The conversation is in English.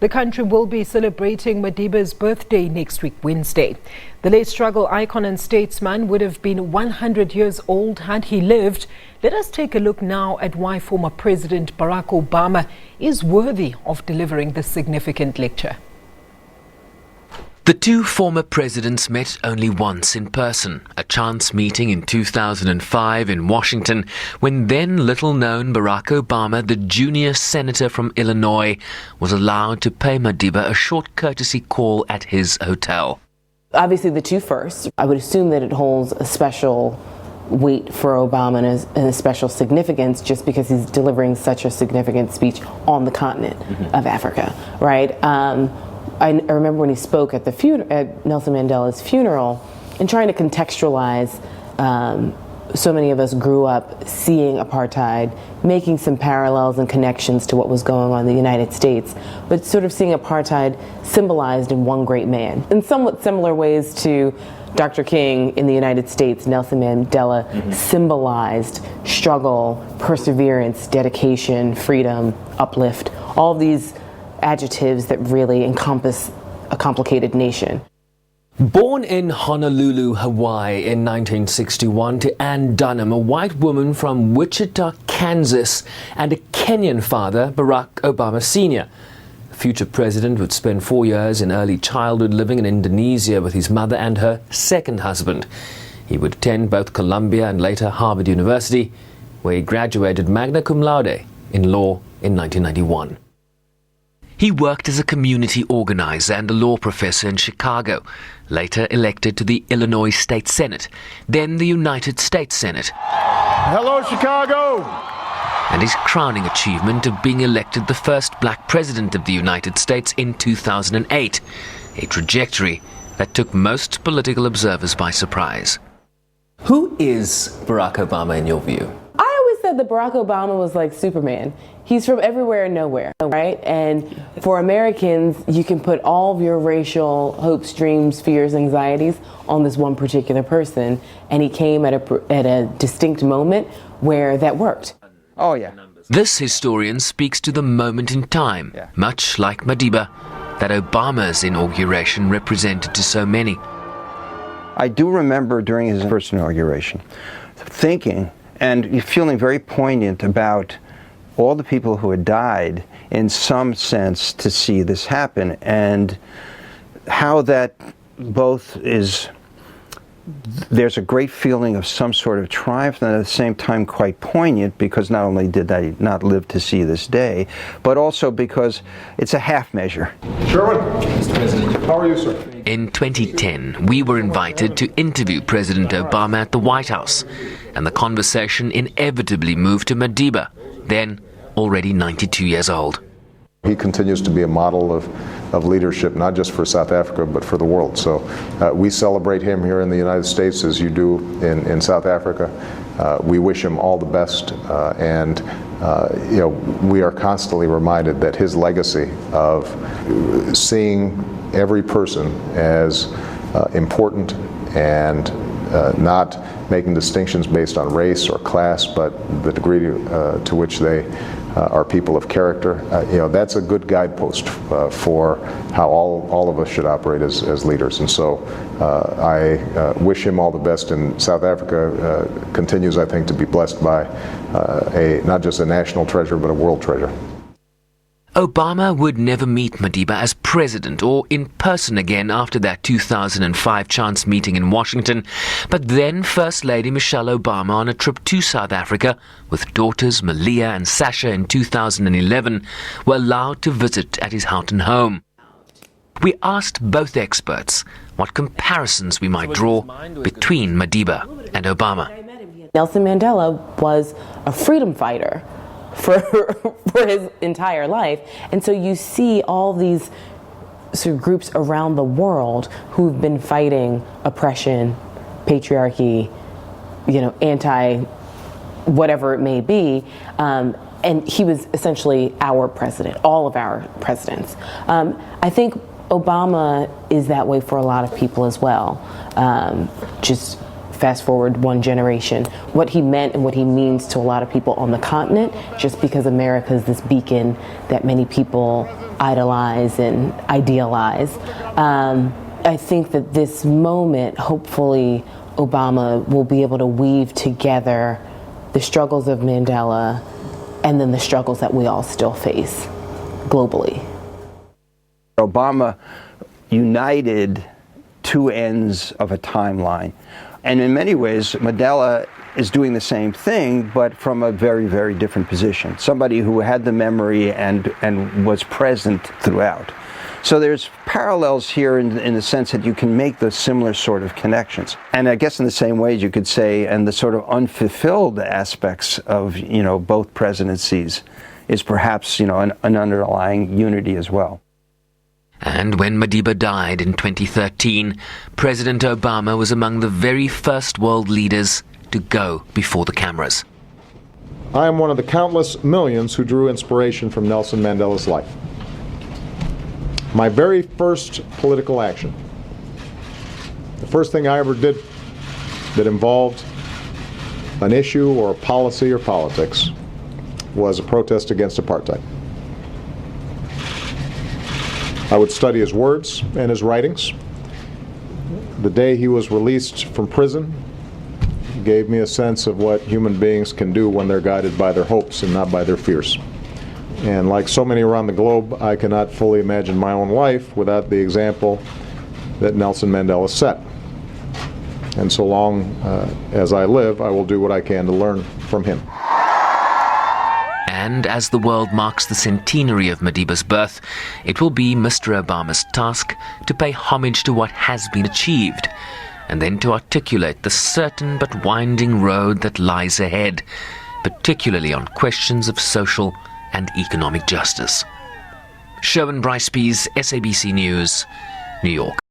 The country will be celebrating Madiba's birthday next week, Wednesday. The late struggle icon and statesman would have been 100 years old had he lived. Let us take a look now at why former President Barack Obama is worthy of delivering this significant lecture. The two former presidents met only once in person, a chance meeting in 2005 in Washington, when then little-known Barack Obama, the junior senator from Illinois, was allowed to pay Madiba a short courtesy call at his hotel. Obviously the two first, I would assume that it holds a special weight for Obama and a special significance just because he's delivering such a significant speech on the continent of Africa, right? I remember when he spoke at Nelson Mandela's funeral and trying to contextualize, so many of us grew up seeing apartheid, making some parallels and connections to what was going on in the United States, but sort of seeing apartheid symbolized in one great man. In somewhat similar ways to Dr. King in the United States, Nelson Mandela symbolized struggle, perseverance, dedication, freedom, uplift, all of these adjectives that really encompass a complicated nation. Born in Honolulu, Hawaii in 1961 to Ann Dunham, a white woman from Wichita, Kansas, and a Kenyan father, Barack Obama Sr. The future president would spend 4 years in early childhood living in Indonesia with his mother and her second husband. He would attend both Columbia and later Harvard University, where he graduated magna cum laude in law in 1991. He worked as a community organizer and a law professor in Chicago, later elected to the Illinois State Senate, then the United States Senate. Hello, Chicago! And his crowning achievement of being elected the first black president of the United States in 2008, a trajectory that took most political observers by surprise. Who is Barack Obama in your view? I always said that Barack Obama was like Superman. He's from everywhere and nowhere, right? And for Americans, you can put all of your racial hopes, dreams, fears, anxieties on this one particular person. And he came at a distinct moment where that worked. Oh, yeah. This historian speaks to the moment in time, much like Madiba, that Obama's inauguration represented to so many. I do remember during his first inauguration thinking and feeling very poignant about all the people who had died in some sense to see this happen, and how that both is, there's a great feeling of some sort of triumph and at the same time quite poignant, because not only did I not live to see this day, but also because it's a half measure. Sherwin, Mr. President, how are you, sir? In 2010, we were invited to interview President Obama at the White House, and the conversation inevitably moved to Madiba, then already 92 years old. He continues to be a model of leadership, not just for South Africa, but for the world. So we celebrate him here in the United States as you do in South Africa. We wish him all the best, and we are constantly reminded that his legacy of seeing every person as important and not making distinctions based on race or class, but the degree to which they are people of character. That's a good guidepost for how all of us should operate as leaders. And so I wish him all the best. And South Africa continues, I think, to be blessed by not just a national treasure, but a world treasure. Obama would never meet Madiba as president or in person again after that 2005 chance meeting in Washington, but then First Lady Michelle Obama, on a trip to South Africa with daughters Malia and Sasha in 2011, were allowed to visit at his Houghton home. We asked both experts what comparisons we might draw between Madiba and Obama. Nelson Mandela was a freedom fighter for his entire life. And so you see all these sort of groups around the world who've been fighting oppression, patriarchy, anti whatever it may be. And he was essentially our president, all of our presidents. I think Obama is that way for a lot of people as well. Just fast forward one generation, what he meant and what he means to a lot of people on the continent, just because America is this beacon that many people idolize and idealize. I think that this moment, hopefully, Obama will be able to weave together the struggles of Mandela and then the struggles that we all still face globally. Obama united two ends of a timeline. And in many ways, Mandela is doing the same thing, but from a very, very different position. Somebody who had the memory and was present throughout. So there's parallels here in the sense that you can make those similar sort of connections. And I guess in the same ways you could say, and the sort of unfulfilled aspects of, both presidencies is perhaps, an underlying unity as well. And when Madiba died in 2013, President Obama was among the very first world leaders to go before the cameras. I am one of the countless millions who drew inspiration from Nelson Mandela's life. My very first political action, the first thing I ever did that involved an issue or a policy or politics, was a protest against apartheid. I would study his words and his writings. The day he was released from prison gave me a sense of what human beings can do when they're guided by their hopes and not by their fears. And like so many around the globe, I cannot fully imagine my own life without the example that Nelson Mandela set. And so long as I live, I will do what I can to learn from him. And as the world marks the centenary of Madiba's birth, it will be Mr. Obama's task to pay homage to what has been achieved, and then to articulate the certain but winding road that lies ahead, particularly on questions of social and economic justice. Sherwin Bryce-Pease, SABC News, New York.